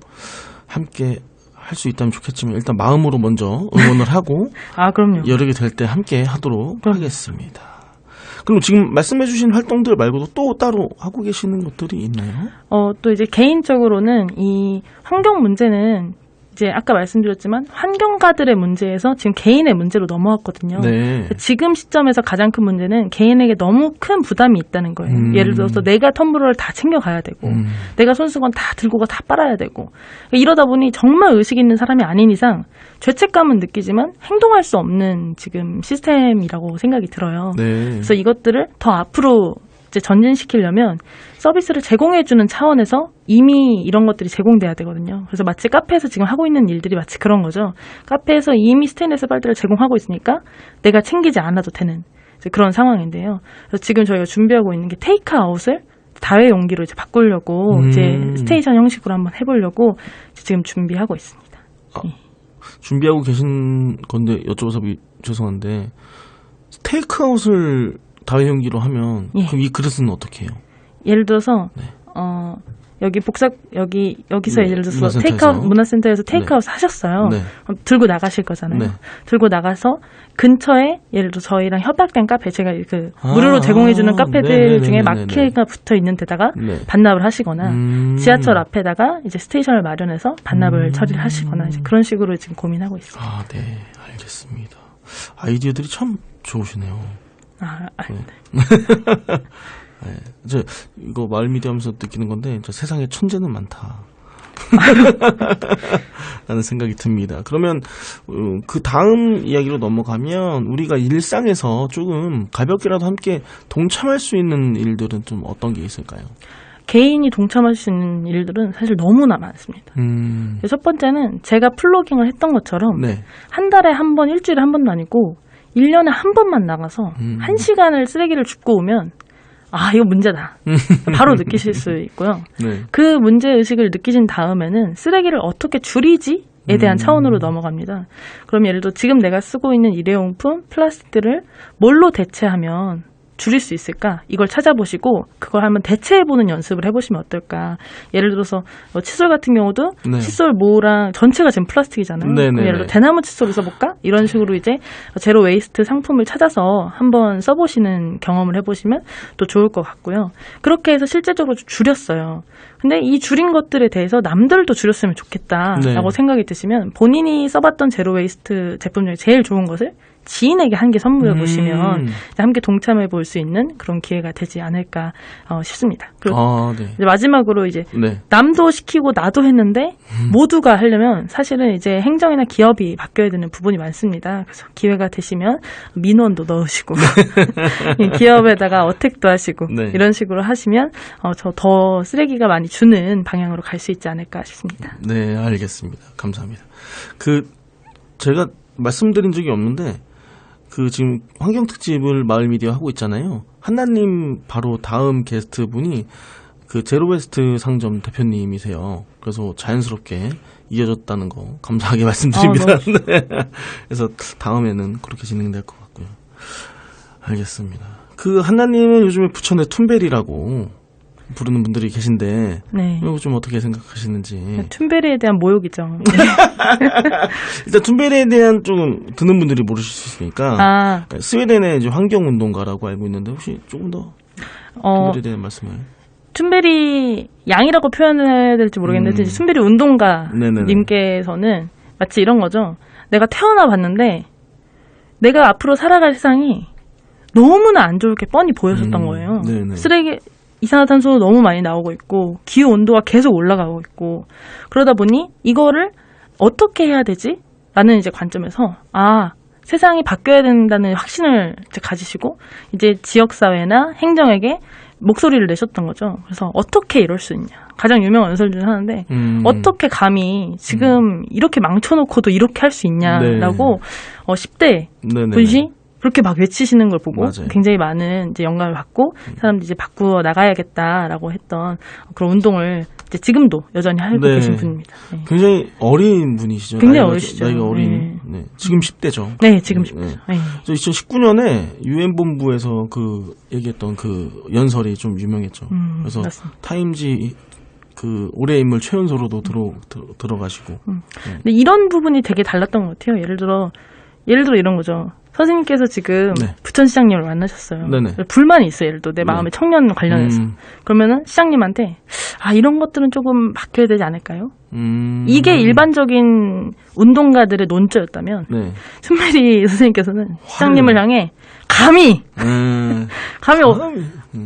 함께 할 수 있다면 좋겠지만 일단 마음으로 먼저 응원을 하고 그럼요. 여력이 될 때 함께 하도록 하겠습니다. 그럼 지금 말씀해주신 활동들 말고도 또 따로 하고 계시는 것들이 있나요? 또 이제 개인적으로는 이 환경 문제는 이제 아까 말씀드렸지만 환경가들의 문제에서 지금 개인의 문제로 넘어왔거든요. 네. 지금 시점에서 가장 큰 문제는 개인에게 너무 큰 부담이 있다는 거예요. 예를 들어서 내가 텀블러를 다 챙겨가야 되고 내가 손수건 다 들고 가 다 빨아야 되고 이러다 보니 정말 의식 있는 사람이 아닌 이상 죄책감은 느끼지만 행동할 수 없는 지금 시스템이라고 생각이 들어요. 네. 그래서 이것들을 더 앞으로 이제 전진시키려면 서비스를 제공해주는 차원에서 이미 이런 것들이 제공돼야 되거든요. 그래서 마치 카페에서 지금 하고 있는 일들이 마치 그런 거죠. 카페에서 이미 스테인레스 빨대를 제공하고 있으니까 내가 챙기지 않아도 되는 이제 그런 상황인데요. 그래서 지금 저희가 준비하고 있는 게 테이크아웃을 다회 용기로 이제 바꾸려고 이제 스테이션 형식으로 한번 해보려고 지금 준비하고 있습니다. 준비하고 계신 건데 여쭤봐서 죄송한데 테이크아웃을 다회용기로 하면 그럼 이 그릇은 어떻게 해요? 예를 들어서 여기서 네, 예를 들어서 문화센터에서. 문화센터에서 테이크아웃 하셨어요. 네. 들고 나가실 거잖아요. 네. 들고 나가서 근처에 예를 들어 저희랑 협약된 카페, 제가 무료로 제공해주는 카페들 네네네네네. 중에 마켓가 붙어 있는 데다가 네. 반납을 하시거나 지하철 앞에다가 이제 스테이션을 마련해서 반납을 처리를 하시거나 이제 그런 식으로 지금 고민하고 있습니다. 아, 네, 알겠습니다. 아이디어들이 참 좋으시네요. 네, 이거 마을 미디어 하면서 느끼는 건데, 세상에 천재는 많다. 라는 생각이 듭니다. 그러면, 그 다음 이야기로 넘어가면, 우리가 일상에서 조금 가볍게라도 함께 동참할 수 있는 일들은 좀 어떤 게 있을까요? 개인이 동참할 수 있는 일들은 사실 너무나 많습니다. 첫 번째는 제가 플로깅을 했던 것처럼, 네. 한 달에 한 번, 일주일에 한 번도 아니고, 1년에 한 번만 나가서, 1시간을 쓰레기를 줍고 오면, 이거 문제다. 바로 느끼실 수 있고요. 네. 그 문제의식을 느끼신 다음에는 쓰레기를 어떻게 줄이지에 대한 차원으로 넘어갑니다. 그럼 예를 들어 지금 내가 쓰고 있는 일회용품, 플라스틱들을 뭘로 대체하면 줄일 수 있을까? 이걸 찾아보시고 그걸 한번 대체해보는 연습을 해보시면 어떨까? 예를 들어서 칫솔 같은 경우도 네. 칫솔 모랑 전체가 지금 플라스틱이잖아요. 그럼 예를 들어 대나무 칫솔을 써볼까? 이런 식으로 이제 제로 웨이스트 상품을 찾아서 한번 써보시는 경험을 해보시면 또 좋을 것 같고요. 그렇게 해서 실제적으로 줄였어요. 근데 이 줄인 것들에 대해서 남들도 줄였으면 좋겠다라고 생각이 드시면 본인이 써봤던 제로 웨이스트 제품 중에 제일 좋은 것을 지인에게 한 개 선물해 보시면 함께 동참해 볼 수 있는 그런 기회가 되지 않을까 싶습니다. 그리고 이제 마지막으로 이제 남도 시키고 나도 했는데 모두가 하려면 사실은 이제 행정이나 기업이 바뀌어야 되는 부분이 많습니다. 그래서 기회가 되시면 민원도 넣으시고 기업에다가 어택도 하시고 이런 식으로 하시면 저 더 쓰레기가 많이 주는 방향으로 갈 수 있지 않을까 싶습니다. 네, 알겠습니다. 감사합니다. 제가 말씀드린 적이 없는데 지금 환경특집을 마을미디어 하고 있잖아요. 한나님 바로 다음 게스트분이 제로웨스트 상점 대표님이세요. 그래서 자연스럽게 이어졌다는 거 감사하게 말씀드립니다. 네. 그래서 다음에는 그렇게 진행될 것 같고요. 알겠습니다. 한나님은 요즘에 부천의 툰베리라고 부르는 분들이 계신데 이거 좀 어떻게 생각하시는지. 툰베리에 대한 모욕이죠. 일단 툰베리에 대한 좀 듣는 분들이 모르실 수 있으니까 스웨덴의 이제 환경운동가라고 알고 있는데 혹시 조금 더 툰베리에 대한 말씀을. 툰베리 양이라고 표현해야 될지 모르겠는데 툰베리 운동가님께서는 마치 이런 거죠. 내가 태어나 봤는데 내가 앞으로 살아갈 세상이 너무나 안 좋을 게 뻔히 보였었던 거예요. 쓰레기 이산화탄소도 너무 많이 나오고 있고 기후 온도가 계속 올라가고 있고 그러다 보니 이거를 어떻게 해야 되지? 라는 이제 관점에서 세상이 바뀌어야 된다는 확신을 이제 가지시고 이제 지역사회나 행정에게 목소리를 내셨던 거죠. 그래서 어떻게 이럴 수 있냐. 가장 유명한 연설 중에 하나인데 어떻게 감히 지금 이렇게 망쳐놓고도 이렇게 할 수 있냐라고 10대 분이 그렇게 막 외치시는 걸 보고 굉장히 많은 이제 영감을 받고 사람들이 이제 바꾸어 나가야겠다라고 했던 그런 운동을 이제 지금도 여전히 하고 계신 분입니다. 네. 굉장히 어린 분이시죠. 굉장히 어리시죠. 나이가 어린. 네. 지금 10대죠. 네, 지금 10대죠. 네. 2019년에 유엔 본부에서 얘기했던 연설이 좀 유명했죠. 그래서 맞습니다. 타임지 올해 인물 최연소로도 들어가시고. 근데 이런 부분이 되게 달랐던 것 같아요. 예를 들어 이런 거죠. 선생님께서 지금 부천시장님을 만나셨어요. 불만이 있어요. 예를 들어 내 마음의 청년 관련해서. 그러면은 시장님한테 이런 것들은 조금 바뀌어야 되지 않을까요? 이게 일반적인 운동가들의 논조였다면 툰베리 선생님께서는 시장님을 향해 감히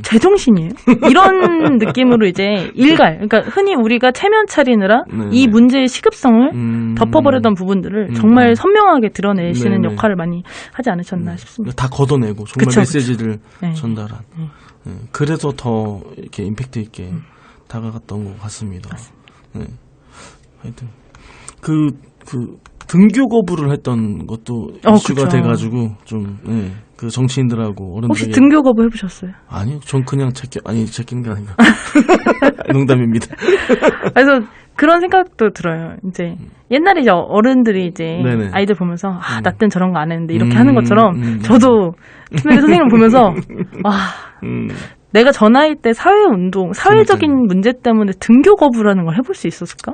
제정신이에요? 이런 느낌으로 이제 그러니까 흔히 우리가 체면 차리느라 이 문제의 시급성을 덮어버리던 부분들을 정말 선명하게 드러내시는 역할을 많이 하지 않으셨나 싶습니다. 다 걷어내고 정말 메시지를 전달한. 그래서 더 이렇게 임팩트 있게 다가갔던 것 같습니다. 하여튼 등교 거부를 했던 것도 이슈가 돼가지고 좀 정치인들하고 어른들에게. 혹시 등교 거부 해보셨어요? 아니요, 전 그냥 제끼는 게 아닌가. 농담입니다. 그래서 그런 생각도 들어요. 이제 옛날에 이제 어른들이 이제 아이들 보면서 나 때는 저런 거 안 했는데 이렇게 하는 것처럼 저도 툰베리 선생님을 보면서 내가 저 나이 때 사회운동, 사회적인 문제 때문에 등교 거부라는 걸 해볼 수 있었을까?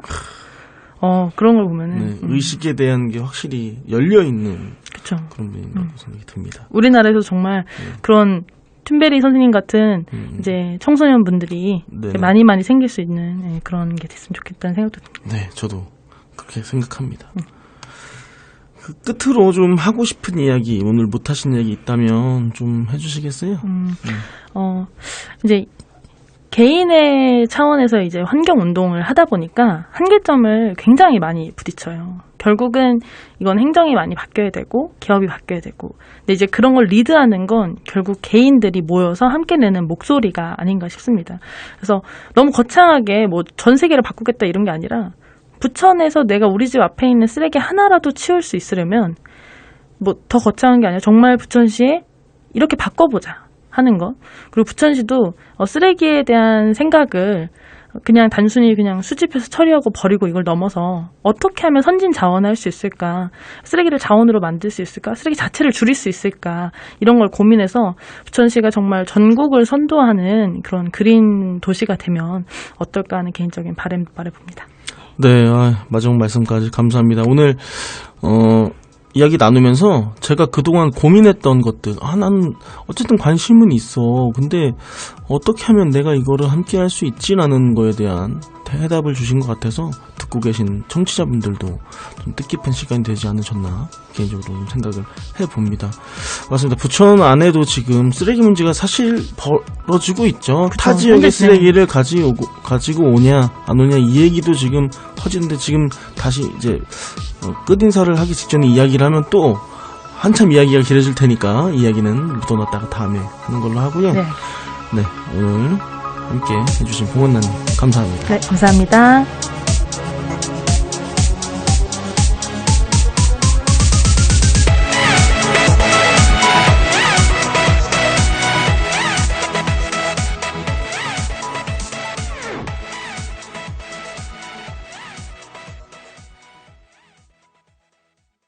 그런 걸 보면은. 네, 의식에 대한 게 확실히 열려있는 그쵸. 그런 분이라고 생각이 듭니다. 우리나라에서 정말 그런 툰베리 선생님 같은 이제 청소년분들이 네. 많이 생길 수 있는 그런 게 됐으면 좋겠다는 생각도 듭니다. 네, 저도 그렇게 생각합니다. 그 끝으로 좀 하고 싶은 이야기, 오늘 못하신 이야기 있다면 좀 해주시겠어요? 이제 개인의 차원에서 이제 환경 운동을 하다 보니까 한계점을 굉장히 많이 부딪혀요. 결국은 이건 행정이 많이 바뀌어야 되고 기업이 바뀌어야 되고, 근데 이제 그런 걸 리드하는 건 결국 개인들이 모여서 함께 내는 목소리가 아닌가 싶습니다. 그래서 너무 거창하게 뭐 전 세계를 바꾸겠다 이런 게 아니라, 부천에서 내가 우리 집 앞에 있는 쓰레기 하나라도 치울 수 있으려면 뭐 더 거창한 게 아니라 정말 부천시에 이렇게 바꿔보자 하는 것. 그리고 부천시도 쓰레기에 대한 생각을 그냥 단순히 그냥 수집해서 처리하고 버리고 이걸 넘어서 어떻게 하면 선진 자원할 수 있을까, 쓰레기를 자원으로 만들 수 있을까, 쓰레기 자체를 줄일 수 있을까, 이런 걸 고민해서 부천시가 정말 전국을 선도하는 그런 그린 도시가 되면 어떨까 하는 개인적인 바람도 말해봅니다. 네, 마지막 말씀까지 감사합니다. 오늘 이야기 나누면서 제가 그동안 고민했던 것들, 나는 어쨌든 관심은 있어. 근데 어떻게 하면 내가 이거를 함께 할 수 있지라는 거에 대한 해답을 주신 것 같아서 듣고 계신 청취자분들도 좀 뜻깊은 시간이 되지 않으셨나 개인적으로 좀 생각을 해봅니다. 맞습니다. 부천 안에도 지금 쓰레기 문제가 사실 벌어지고 있죠. 타 지역의 쓰레기를 가지고 오냐 안 오냐 이 얘기도 지금 커지는데, 지금 다시 이제 끝인사를 하기 직전에 이야기를 하면 또 한참 이야기가 길어질 테니까 이야기는 묻어놨다가 다음에 하는 걸로 하고요. 네, 오늘 함께 해주신 봉원나님 감사합니다. 네, 감사합니다.